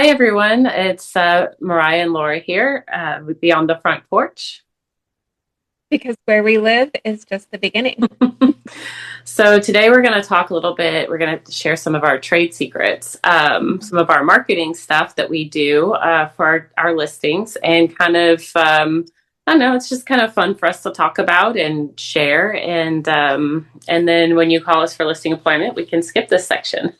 Hi, everyone. It's Mariah and Laura here with Beyond the Front Porch. Because where we live is just the beginning. So, today we're going to talk a little bit. We're going to share some of our trade secrets, some of our marketing stuff that we do for our listings, and I don't know, it's just kind of fun for us to talk about and share. And then when you call us for listing appointment, we can skip this section.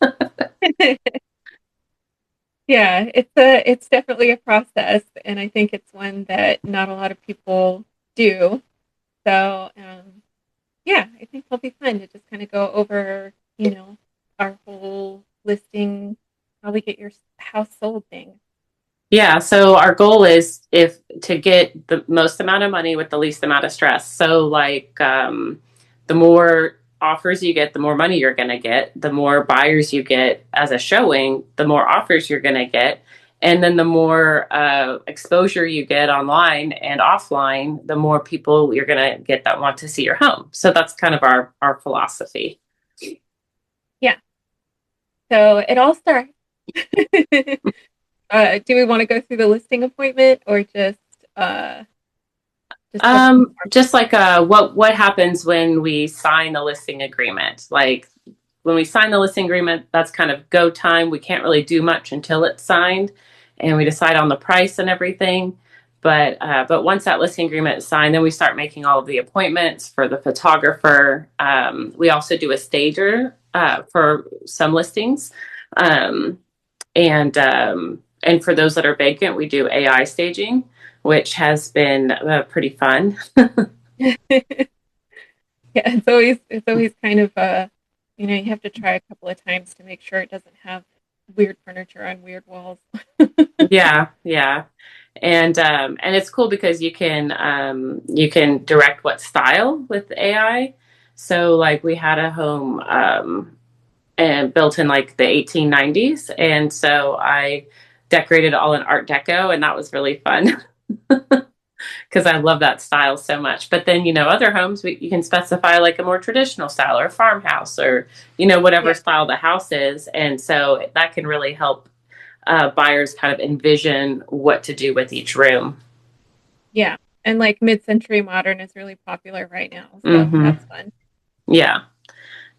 Yeah, it's definitely a process, and I think it's one that not a lot of people do. So, yeah, I think it'll be fun to just kind of go over, our whole listing, how we get your house sold thing. Yeah, so our goal is if to get the most amount of money with the least amount of stress. So the more offers you get, the more money you're going to get. The more buyers you get as a showing, the more offers you're going to get. And then the more exposure you get online and offline, the more people you're going to get that want to see your home. So that's kind of our philosophy. Yeah, so it all starts. Do we want to go through the listing appointment or just cover the Just like what happens when we sign the listing agreement? Like when we sign the listing agreement, that's kind of go time. We can't really do much until it's signed, and we decide on the price and everything. But once that listing agreement is signed, then we start making all of the appointments for the photographer. We also do a stager for some listings, um, and for those that are vacant, we do AI staging, which has been pretty fun. Yeah, it's always kind of you have to try a couple of times to make sure it doesn't have weird furniture on weird walls. Yeah, yeah. And it's cool because you can direct what style with AI. So like we had a home and built in like the 1890s, and so I decorated all in Art Deco, and that was really fun. Because I love that style so much. But then, other homes, you can specify like a more traditional style or a farmhouse or, whatever Yeah, style the house is. And so that can really help buyers kind of envision what to do with each room. yeah, and like mid-century modern is really popular right now, so Hmm. that's fun. Yeah.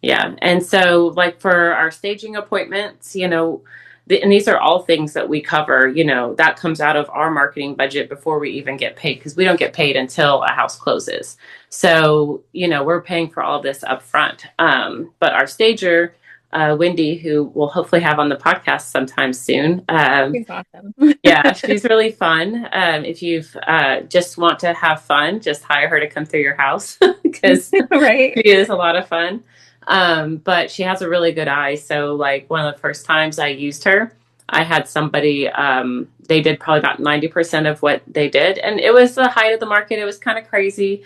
Yeah. And so, like for our staging appointments, and these are all things that we cover, that comes out of our marketing budget before we even get paid because we don't get paid until a house closes. So, we're paying for all of this up front. But our stager, Wendy, who we'll hopefully have on the podcast sometime soon, She's awesome. yeah, she's really fun. If you've just want to have fun, just hire her to come through your house because Right? she is a lot of fun. But she has a really good eye. So, like, one of the first times I used her, I had somebody, they did probably about 90% of what they did. And it was the height of the market. It was kind of crazy.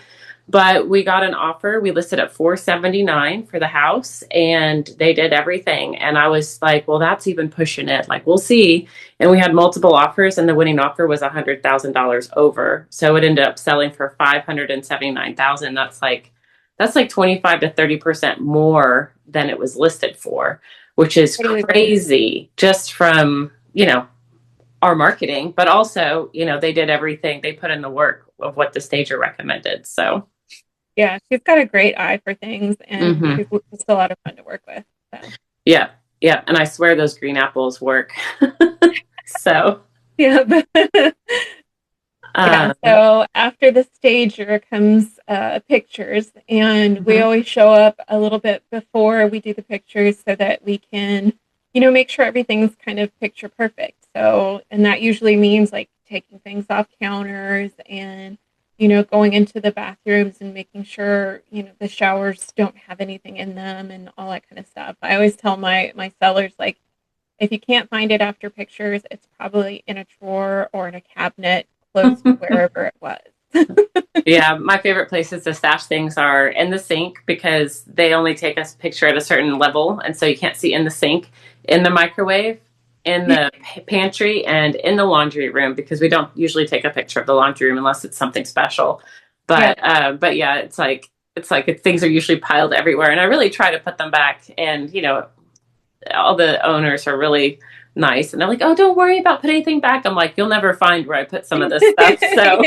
But we got an offer. We listed at 479 for the house, and they did everything. And I was like, well, that's even pushing it. Like, we'll see. And we had multiple offers, and the winning offer was $100,000 over. So it ended up selling for 579,000. That's like 25 to 30% more than it was listed for, which is Totally believe it. crazy just from, our marketing, but also, they did everything. They put in the work of what the stager recommended. So, Yeah, she's got a great eye for things, and hmm, she's just a lot of fun to work with. So, yeah, yeah. And I swear those green apples work. So, yeah, yeah. um, So after the stager comes pictures, and we mhm. always show up a little bit before we do the pictures so that we can, make sure everything's kind of picture perfect. So, and that usually means like taking things off counters and going into the bathrooms and making sure, the showers don't have anything in them and all that kind of stuff. I always tell my sellers, like, if you can't find it after pictures, it's probably in a drawer or in a cabinet close to wherever it was. Yeah, my favorite places to stash things are in the sink because they only take a picture at a certain level, and so you can't see in the sink, in the microwave, in the pantry, and in the laundry room because we don't usually take a picture of the laundry room unless it's something special. Yep. But yeah, things are usually piled everywhere, and I really try to put them back. And all the owners are really nice, and they're like, "Oh, don't worry about putting anything back." I'm like, "You'll never find where I put some of this stuff, so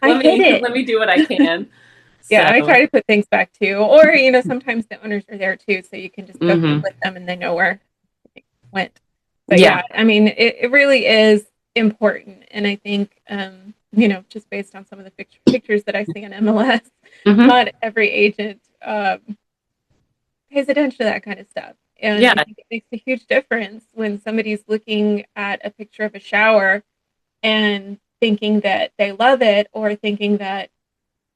I hit it. let me do what I can." Yeah, I So, try to put things back too. Or, sometimes the owners are there too, so you can just go through hmm, with them and they know where it went. But yeah, yeah, I mean, it really is important. And I think, just based on some of the pictures that I see on MLS, hmm, not every agent pays attention to that kind of stuff. And yeah, I think it makes a huge difference when somebody's looking at a picture of a shower and thinking that they love it, or thinking that,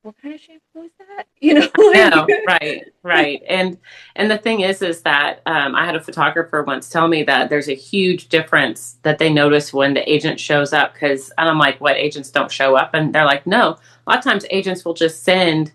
what kind of shampoo is that? no, right, right. And the thing is that I had a photographer once tell me that there's a huge difference that they notice when the agent shows up. Because, and I'm like, what, agents don't show up? And they're like, no. A lot of times agents will just send,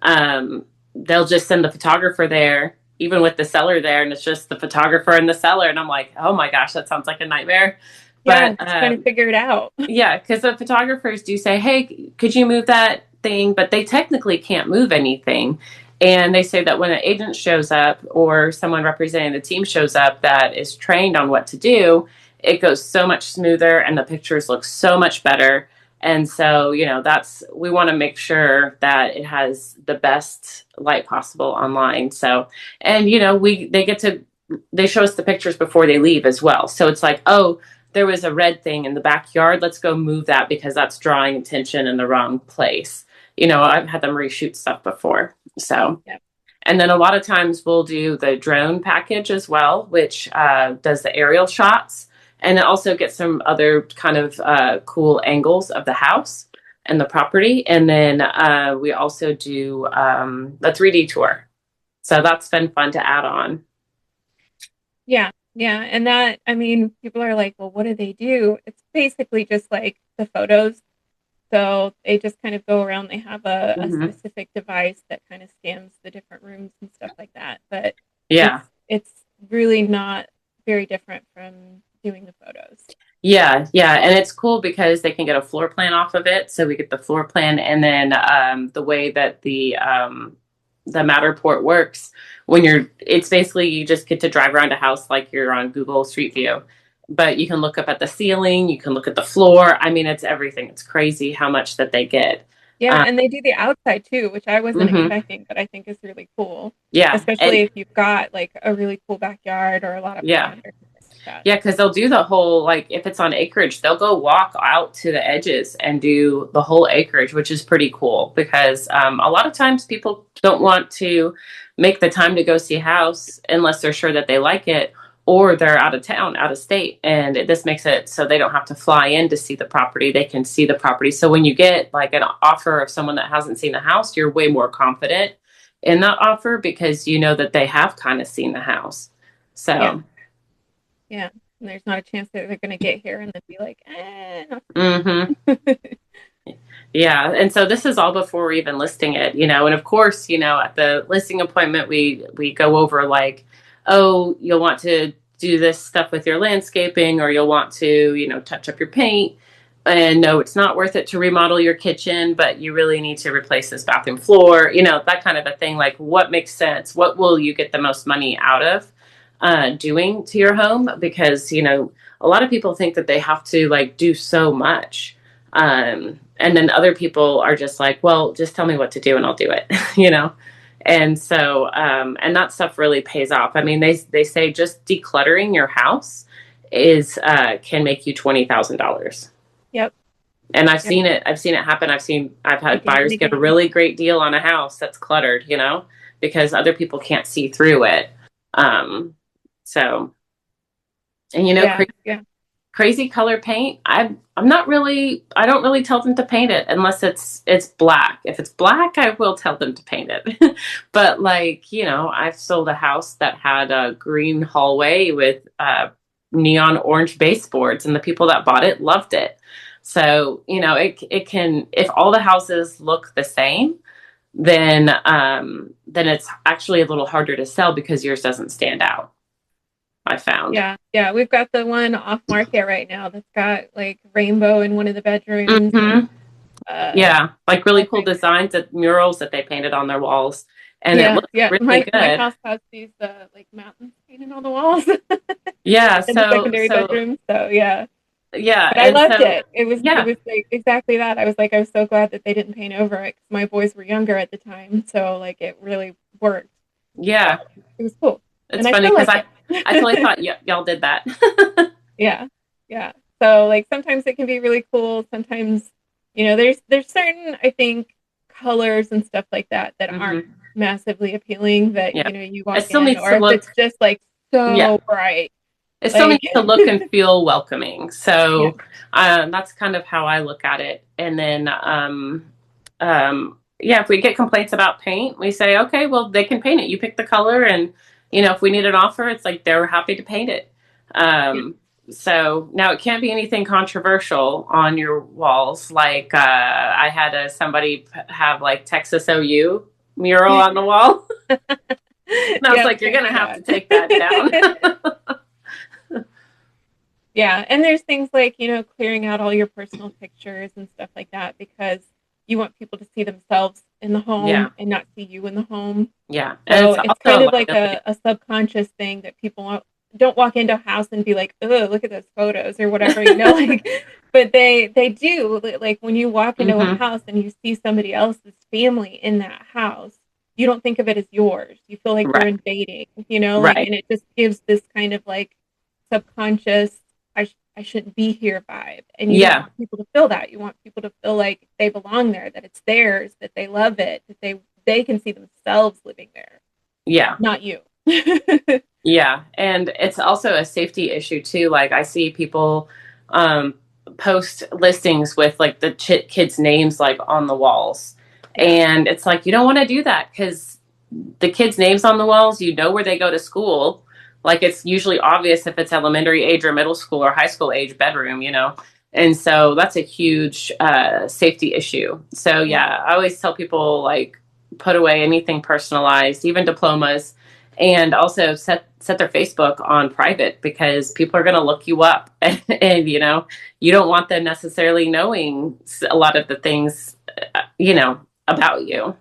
they'll just send the photographer there, even with the seller there, and it's just the photographer and the seller. And I'm like, oh my gosh, that sounds like a nightmare. Yeah, But just trying to figure it out. yeah, because the photographers do say, "Hey, could you move that thing?" But they technically can't move anything. And they say that when an agent shows up or someone representing the team shows up that is trained on what to do, it goes so much smoother and the pictures look so much better. And so, that's, we want to make sure that it has the best light possible online. So, and they show us the pictures before they leave as well. So it's like, oh, there was a red thing in the backyard. Let's go move that because that's drawing attention in the wrong place. I've had them reshoot stuff before. So, Yep. and then a lot of times we'll do the drone package as well, which does the aerial shots. And it also gets some other kind of cool angles of the house and the property. And then we also do the 3D tour. So that's been fun to add on. Yeah, yeah. And that, I mean, people are like, well, what do they do? It's basically just like the photos. So they just kind of go around. They have a Hmm. specific device that kind of scans the different rooms and stuff like that. But it's Yeah. it's really not very different from doing the photos. Yeah, yeah, and it's cool because they can get a floor plan off of it. So we get the floor plan, and then the way that the Matterport works, it's basically you just get to drive around a house like you're on Google Street View, but you can look up at the ceiling, you can look at the floor. I mean, it's everything. It's crazy how much that they get. Yeah, Um, and they do the outside too, which I wasn't mhm. expecting, but I think is really cool. Yeah, Especially and if you've got like a really cool backyard or a lot of yeah. land or something like that. Yeah, because they'll do the whole, like, if it's on acreage, they'll go walk out to the edges and do the whole acreage, which is pretty cool because a lot of times people don't want to make the time to go see a house unless they're sure that they like it, or they're out of town, out of state. And this makes it so they don't have to fly in to see the property. They can see the property. So when you get like an offer of someone that hasn't seen the house, you're way more confident in that offer because you know that they have kind of seen the house. Yeah, So. yeah. And there's not a chance that they're going to get here and then be like, not Mhm. for me. Yeah, and so this is all before we're even listing it, and of course, at the listing appointment, we go over like, oh, you'll want to do this stuff with your landscaping, or you'll want to, touch up your paint, and no, it's not worth it to remodel your kitchen, but you really need to replace this bathroom floor, that kind of a thing. Like, what makes sense? What will you get the most money out of doing to your home? Because a lot of people think that they have to like do so much. And then other people are just like, well, just tell me what to do and I'll do it, you know? And so, and that stuff really pays off. I mean, they say just decluttering your house can make you $20,000. Yep. And I've Yep. seen it. I've seen it happen. I've had Again and buyers get a again. really great deal on a house that's cluttered, because other people can't see through it. So, and Yeah. Yeah. crazy color paint, I don't really tell them to paint it unless it's black. If it's black, I will tell them to paint it. But like, I've sold a house that had a green hallway with neon orange baseboards, and the people that bought it loved it. So, it can, if all the houses look the same, then it's actually a little harder to sell because yours doesn't stand out, I found. Yeah. Yeah. We've got the one off market right now that's got like rainbow in one of the bedrooms and Hmm. Yeah, like really all cool kinds. designs of murals that they painted on their walls. and it Yeah, looks yeah. really My good. house has these like mountains painted on the walls Yeah. in the So, secondary so bedroom. So yeah. yeah. But I And loved so, it. It yeah, was like exactly that. I was so glad that they didn't paint over it because my boys were younger at the time. So like it really worked. So yeah. it was cool. And It's I funny still because like I totally it. thought y'all did that. Yeah. Yeah. So like sometimes it can be really cool. Sometimes, there's certain, I think, colors and stuff like that that aren't Hmm. massively appealing that, Yeah. you It walk still in, needs or to if it's look, just like yeah. so bright. It still Like needs to look and feel welcoming. yeah. So that's kind of how I look at it. And then, yeah, if we get complaints about paint, we say, okay, well, they can paint it. You pick the color, and if we need an offer, it's like they're happy to paint it. Yeah. Um, so now it can't be anything controversial on your walls. Like I had somebody have like Texas OU mural on the wall. And I was Yep, like, you're can't going to do have to take that down. that. Yeah, and there's things like, clearing out all your personal pictures and stuff like that because you want people to see themselves in the Yeah. home and not see you in the home. Yeah. And So it's it's also kind a of like liability. a subconscious thing that people don't walk into a house and be like, "Oh, look at those photos" or whatever, like. But they do. Like when you walk into a Hmm. house and you see somebody else's family in that house, you don't think of it as yours. You feel like you're Right. invading, like, Right. and it just gives this kind of like subconscious, I shouldn't be here vibe. And you don't Yeah. want people to feel that. You want people to feel like they belong there, that it's theirs, that they love it, that they can see themselves living there, Yeah. not you. Yeah. And it's also a safety issue too. Like I see people um, post listings with like the kids' names like on the walls. Yeah. And it's like, you don't want to do that because the kids' names on the walls, where they go to school. Like it's usually obvious if it's elementary age or middle school or high school age bedroom. And so that's a huge safety issue. So Yeah. yeah, I always tell people like put away anything personalized, even diplomas, and also set their Facebook on private because people are going to look you up, and you don't want them necessarily knowing a lot of the things about you.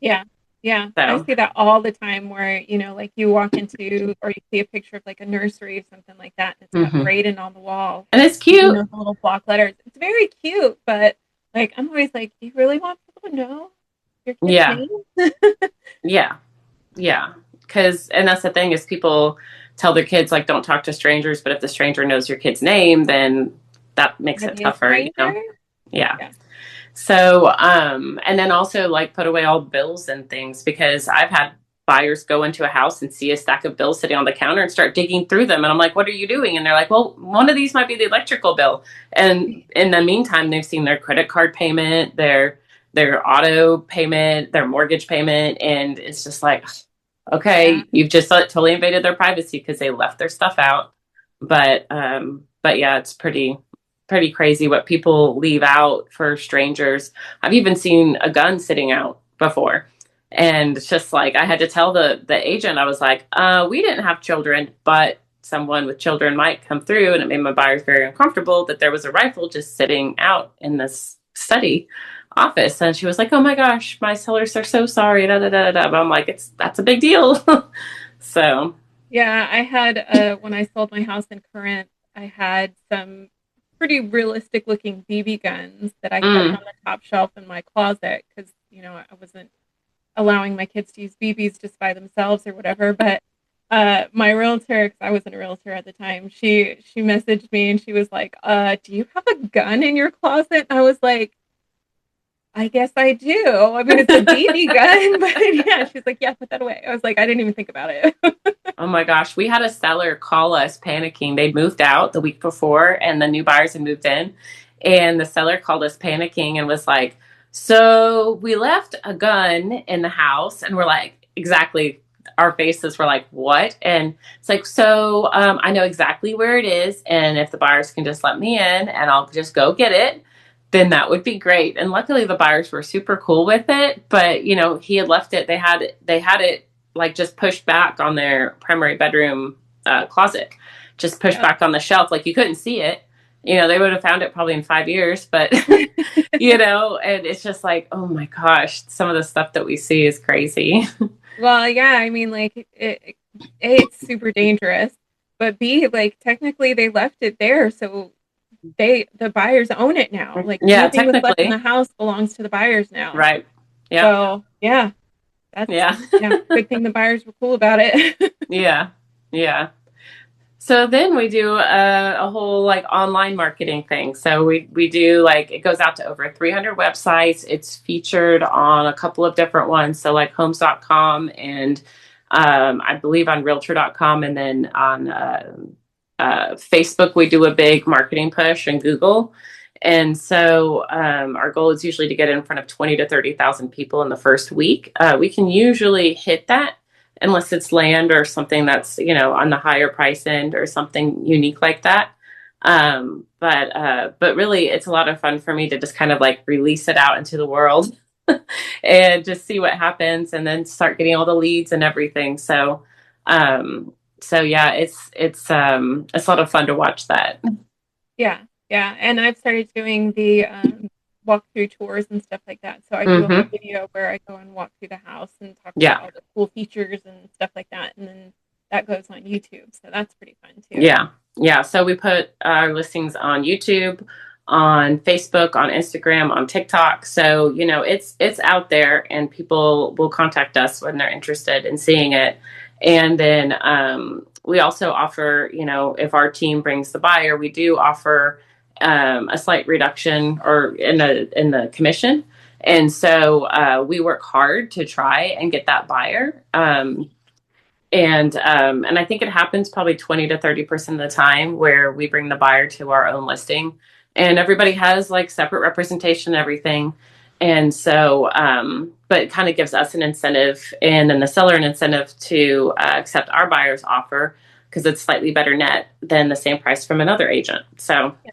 Yeah. Yeah. I So see that all the time where, like you walk into or you see a picture of like a nursery or something like that, and it's got mhm. Braden on the wall, And it's and, cute. the little block letters. It's very cute, but like I'm always like, you really want people to know your kid's Yeah, name? yeah, yeah. Because and that's the thing is people tell their kids like don't talk to strangers, but if the stranger knows your kid's name, then that makes Are it they a tougher. stranger? Yeah. Yeah. So, and then also like put away all bills and things because I've had buyers go into a house and see a stack of bills sitting on the counter and start digging through them. And I'm like, what are you doing? And they're like, well, one of these might be the electrical bill. And in the meantime, they've seen their credit card payment, their auto payment, their mortgage payment. And it's just like, Yeah. okay, you've just totally invaded their privacy because they left their stuff out. But yeah, it's pretty crazy what people leave out for strangers. I've even seen a gun sitting out before. And it's just like I had to tell the agent, I was like, we didn't have children, but someone with children might come through, and it made my buyers very uncomfortable that there was a rifle just sitting out in this study office. And she was like, oh my gosh, my sellers are so sorry. Da, da, da, da. But I'm like, that's a big deal. So Yeah, I had when I sold my house in Corinth, I had some pretty realistic looking BB guns that I kept mm, on the top shelf in my closet because, I wasn't allowing my kids to use BBs just by themselves or whatever. But my realtor, because I wasn't a realtor at the time, she messaged me and she was like, "Do you have a gun in your closet?" I was like, "I guess I do. I mean, it's a BB gun, but yeah." She's like, "Yeah, put that away." I was like, "I didn't even think about it." oh my gosh, we had a seller call us panicking. They'd moved out the week before and the new buyers had moved in. And the seller called us panicking and was like, so we left a gun in the house. And we're like, exactly. Our faces were like, what? And it's like, so I know exactly where it is. And if the buyers can just let me in and I'll just go get it, then that would be great. And luckily the buyers were super cool with it. But, he had left it. They had it like just pushed back on their primary bedroom closet, just pushed Yeah. back on the shelf. Like you couldn't see it. they would have found it probably in 5 years, but and it's just like, oh my gosh, some of the stuff that we see is crazy. Well, yeah, I mean, like it's super dangerous, but B, like technically they left it there, so the buyers own it now. Like Yeah, anything that's left in technically. the house belongs to the buyers now. Right. Yeah. So yeah, that's Yeah. yeah, good thing the buyers were cool about it. Yeah. Yeah. So then we do a whole like online marketing thing. So we do like it goes out to over 300 websites. It's featured on a couple of different ones. So like homes.com and I believe on realtor.com, and then on Facebook we do a big marketing push and Google. And so our goal is usually to get in front of 20 to 30,000 people in the first week. We can usually hit that unless it's land or something that's on the higher price end or something unique like that. But really it's a lot of fun for me to just kind of like release it out into the world and just see what happens and then start getting all the leads and everything. So yeah, it's a lot of fun to watch that. Yeah, yeah, and I've started doing the walkthrough tours and stuff like that. So I do a whole Hmm. video where I go and walk through the house and talk about Yeah. all the cool features and stuff like that, and then that goes on YouTube. So that's pretty fun too. Yeah. Yeah. So we put our listings on YouTube, on Facebook, on Instagram, on TikTok. So, it's out there and people will contact us when they're interested in seeing it. And then we also offer, if our team brings the buyer, we do offer a slight reduction or in the commission. And so we work hard to try and get that buyer. And I think it happens probably 20 to 30% of the time where we bring the buyer to our own listing, and everybody has like separate representation and everything. And so, but it kind of gives us an incentive and then the seller an incentive to accept our buyer's offer because it's slightly better net than the same price from another agent. So, Yeah.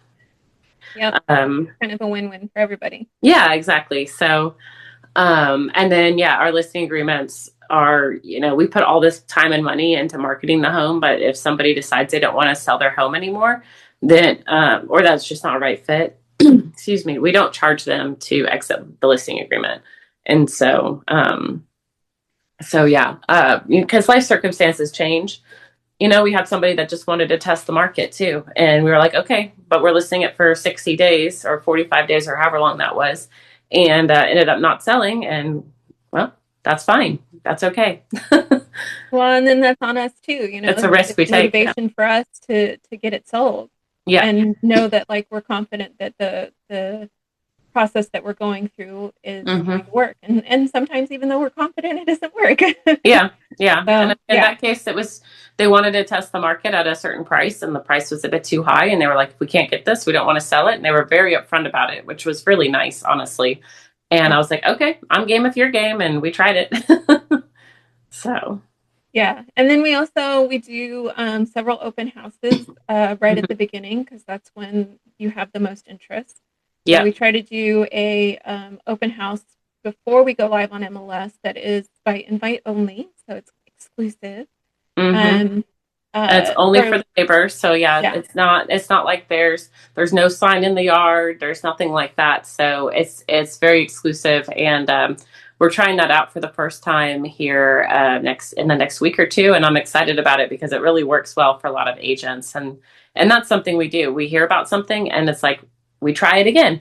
Yep, um, kind of a win-win for everybody. yeah, exactly. So, and then, yeah, our listing agreements are, we put all this time and money into marketing the home, but if somebody decides they don't want to sell their home anymore, then, or that's just not a right fit, excuse me, we don't charge them to exit the listing agreement. And so yeah, because life circumstances change. We had somebody that just wanted to test the market too. And we were like, okay, but we're listing it for 60 days or 45 days or however long that was. And ended up not selling. And well, that's fine. That's okay. Well, and then that's on us too. It's a risk we It's take. Yeah. motivation for us to get it sold Yeah. and know that like we're confident that the process that we're going through is Hmm. going to work. And sometimes even though we're confident, it doesn't work. Yeah. Yeah. And So in yeah, that case, they wanted to test the market at a certain price and the price was a bit too high. And they were like, if we can't get this, we don't want to sell it. And they were very upfront about it, which was really nice, honestly. And yeah, I was like, okay, I'm game if you're game. And we tried it. So, yeah. And then we do several open houses right at mhm. the beginning because that's when you have the most interest. So Yeah. we try to do a open house before we go live on MLS that is by invite only, so it's exclusive. Hmm. Um, And it's only for for the neighbors. So yeah, yeah, it's not like there's no sign in the yard. There's nothing like that. So it's very exclusive. And we're trying that out for the first time here in the next week or two. And I'm excited about it because it really works well for a lot of agents. And that's something we do. We hear about something and it's like we try it again.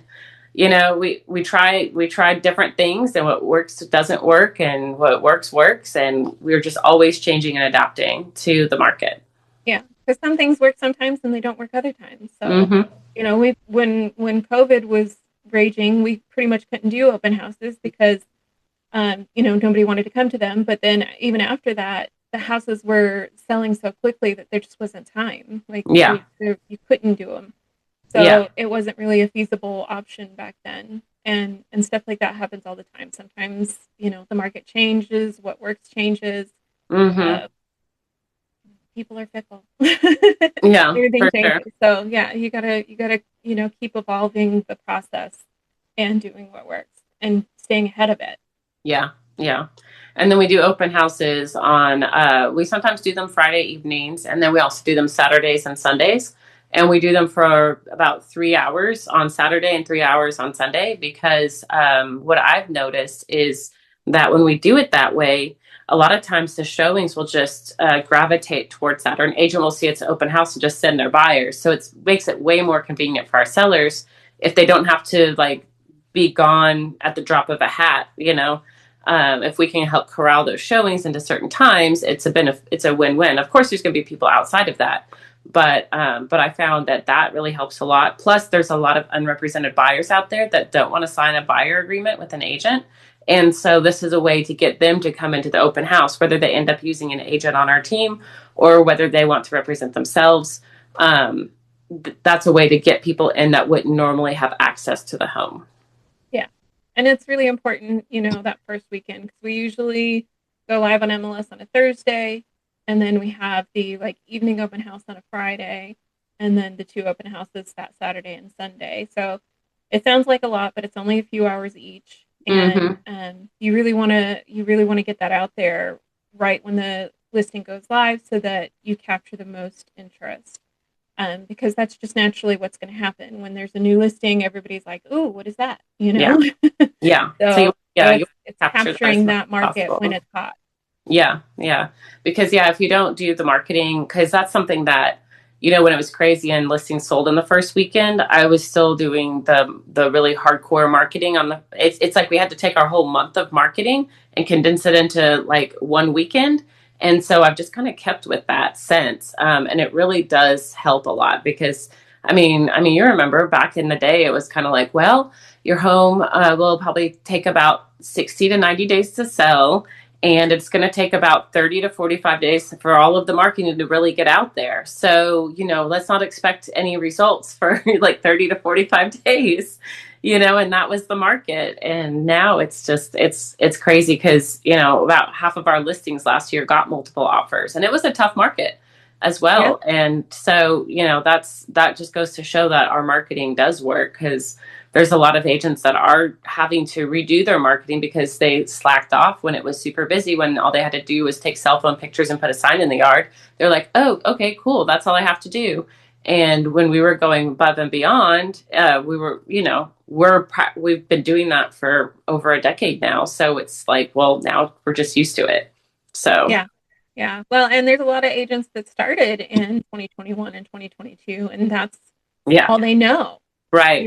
We try different things, and what works doesn't work, and what works, and we're just always changing and adapting to the market. yeah, because some things work sometimes and they don't work other times. So Hmm. we when COVID was raging, we pretty much couldn't do open houses because nobody wanted to come to them. But then even after that, the houses were selling so quickly that there just wasn't time. Like Yeah. you couldn't do them. Yeah. So it wasn't really a feasible option back then. And stuff like that happens all the time. Sometimes, the market changes, what works changes. Hmm. Uh, People are fickle. Yeah, Everything for sure. changes. So yeah, you gotta, keep evolving the process and doing what works and staying ahead of it. Yeah. Yeah. And then we do open houses we sometimes do them Friday evenings, and then we also do them Saturdays and Sundays. And we do them for about 3 hours on Saturday and 3 hours on Sunday because what I've noticed is that when we do it that way, a lot of times the showings will just gravitate towards that, or an agent will see it's an open house and just send their buyers. So it makes it way more convenient for our sellers if they don't have to like be gone at the drop of a hat, you know. If we can help corral those showings into certain times, it's a win-win. Of course, there's going to be people outside of that, but I found that that really helps a lot. Plus, there's a lot of unrepresented buyers out there that don't want to sign a buyer agreement with an agent. And so this is a way to get them to come into the open house, whether they end up using an agent on our team or whether they want to represent themselves. That's a way to get people in that wouldn't normally have access to the home. Yeah. And it's really important, that first weekend, because we usually go live on MLS on a Thursday, and then we have the like evening open house on a Friday, and then the 2 open houses that Saturday and Sunday. So it sounds like a lot, but it's only a few hours each. And you really want to get that out there right when the listing goes live so that you capture the most interest. Because that's just naturally what's going to happen when there's a new listing. Everybody's like, "Ooh, what is that?" Yeah. Yeah. So You it's capture capturing that market possible when it's hot. Yeah, yeah. Because if you don't do the marketing, because that's something that, when it was crazy and listings sold in the first weekend, I was still doing the really hardcore marketing on it's like we had to take our whole month of marketing and condense it into like one weekend. And so I've just kind of kept with that since. And it really does help a lot because you remember back in the day, it was kind of like, well, your home will probably take about 60 to 90 days to sell. And it's going to take about 30 to 45 days for all of the marketing to really get out there. So, let's not expect any results for like 30 to 45 days, and that was the market. And now it's just, it's crazy because, about half of our listings last year got multiple offers and it was a tough market as well. Yeah. And so, that just goes to show that our marketing does work because there's a lot of agents that are having to redo their marketing because they slacked off when it was super busy, when all they had to do was take cell phone pictures and put a sign in the yard. They're like, oh, okay, cool. That's all I have to do. And when we were going above and beyond, we were, we've been doing that for over a decade now. So it's like, well, now we're just used to it. So Yeah. Yeah. Well, and there's a lot of agents that started in 2021 and 2022, and that's yeah, all they know. right.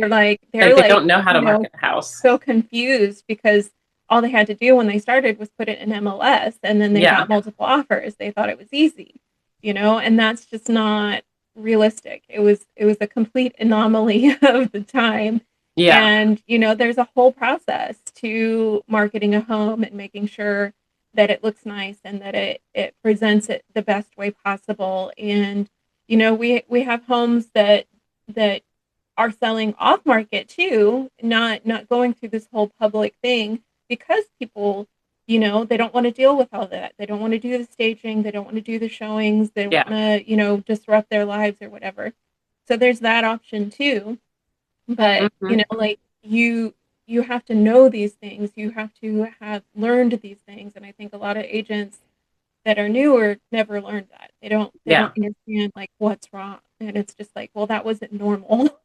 They're They like, don't know how to market a house. so confused because all they had to do when they started was put it in MLS and then they got multiple offers. They thought it was easy, and that's just not realistic. It was a complete anomaly of the time. Yeah. And, there's a whole process to marketing a home and making sure that it looks nice and that it presents it the best way possible. And, we have homes that are selling off market too, not going through this whole public thing because people, they don't want to deal with all that. They don't want to do the staging. They don't want to do the showings. They don't want to, disrupt their lives or whatever. So there's that option too. But, like you have to know these things. You have to have learned these things. And I think a lot of agents that are newer never learned that. They don't understand like what's wrong. And it's just like, well, that wasn't normal.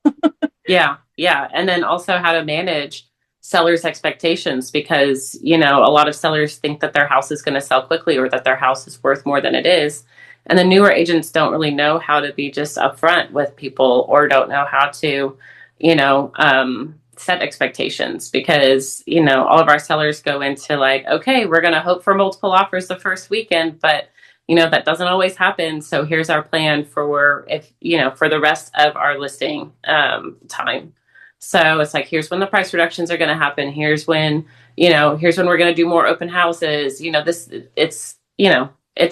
Yeah. And then also how to manage sellers' expectations because, a lot of sellers think that their house is going to sell quickly or that their house is worth more than it is. And the newer agents don't really know how to be just upfront with people or don't know how to, set expectations because, all of our sellers go into like, okay, we're going to hope for multiple offers the first weekend, but that doesn't always happen. So here's our plan for for the rest of our listing time. So it's like, here's when the price reductions are going to happen. Here's when we're going to do more open houses. It's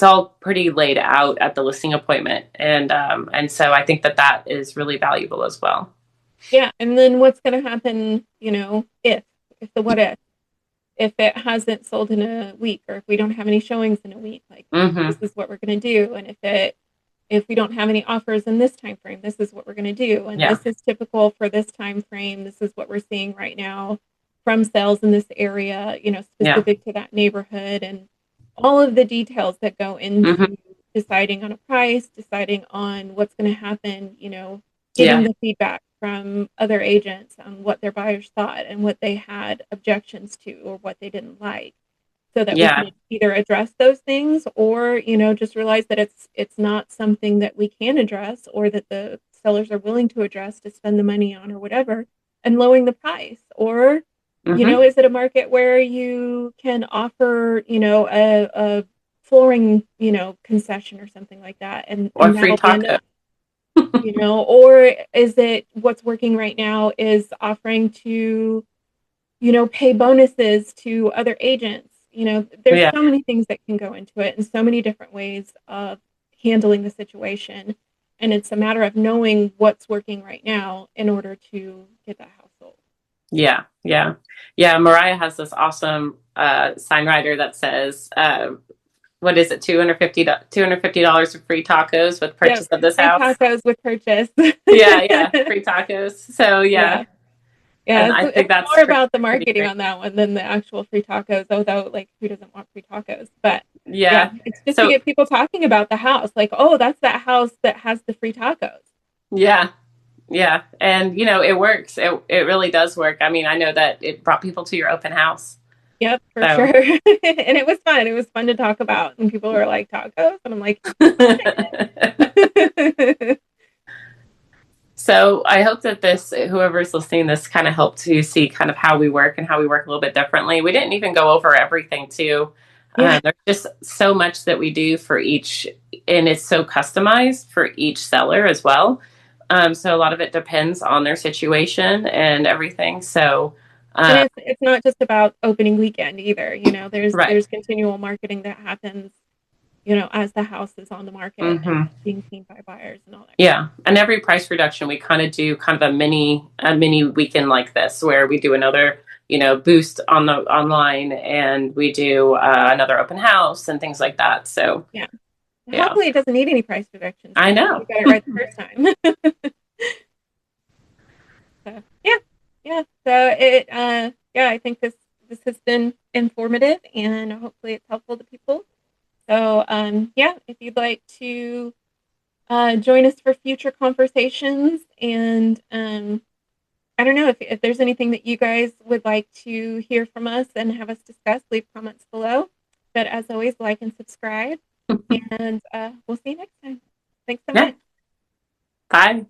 all pretty laid out at the listing appointment. And so I think that is really valuable as well. Yeah. And then what's going to happen, if if it hasn't sold in a week or if we don't have any showings in a week, like this is what we're going to do. And if we don't have any offers in this time frame, this is what we're going to do. And this is typical for this time frame. This is what we're seeing right now from sales in this area, specific to that neighborhood and all of the details that go into deciding on a price, deciding on what's going to happen, getting Yeah. the feedback from other agents on what their buyers thought and what they had objections to or what they didn't like, so that we Yeah. can either address those things or, just realize that it's not something that we can address or that the sellers are willing to address to spend the money on or whatever, and lowering the price. Or, Hmm. is it a market where you can offer, a flooring, concession or something like that, Or and free that'll be taco. enough, or is it what's working right now is offering to, pay bonuses to other agents. There's Yeah. so many things that can go into it and so many different ways of handling the situation. And it's a matter of knowing what's working right now in order to get that house sold. Yeah. Yeah. Yeah. Mariah has this awesome sign writer that says, what is it, $250 of free tacos with Yep. purchase of this Free house. tacos with purchase. Yeah, yeah, free tacos. So yeah, Yeah. Yeah, and it's, I think it's that's more about the pretty marketing great. on that one than the actual free tacos, although, like, who doesn't want free tacos? But yeah, Yeah. it's just to So get people talking about the house. Like, oh, that's that house that has the free tacos. yeah, yeah, and it works. It really does work. I mean, I know that it brought people to your open house. Yep, for sure. So And it was fun. It was fun to talk about. And people were like, tacos? And I'm like, so I hope that this, whoever's listening, this kind of helped to see kind of how we work and how we work a little bit differently. We didn't even go over everything too. yeah. There's just so much that we do for each, and it's so customized for each seller as well. So a lot of it depends on their situation and everything. So, And uh, it's not just about opening weekend either. There's right. there's continual marketing that happens, as the house is on the market and Hmm. being seen by buyers and all that. Yeah, and every price reduction, we kind of do kind of a mini weekend like this where we do another boost on the online, and we do another open house and things like that. So Yeah. yeah, Hopefully it doesn't need any price reductions. I Hopefully we know. got it right the first time. So yeah. Yeah. So yeah, I think this has been informative and hopefully it's helpful to people. So yeah, if you'd like to join us for future conversations, and I don't know if there's anything that you guys would like to hear from us and have us discuss, leave comments below. But as always, like and subscribe, and we'll see you next time. Thanks so Yeah. much. Bye.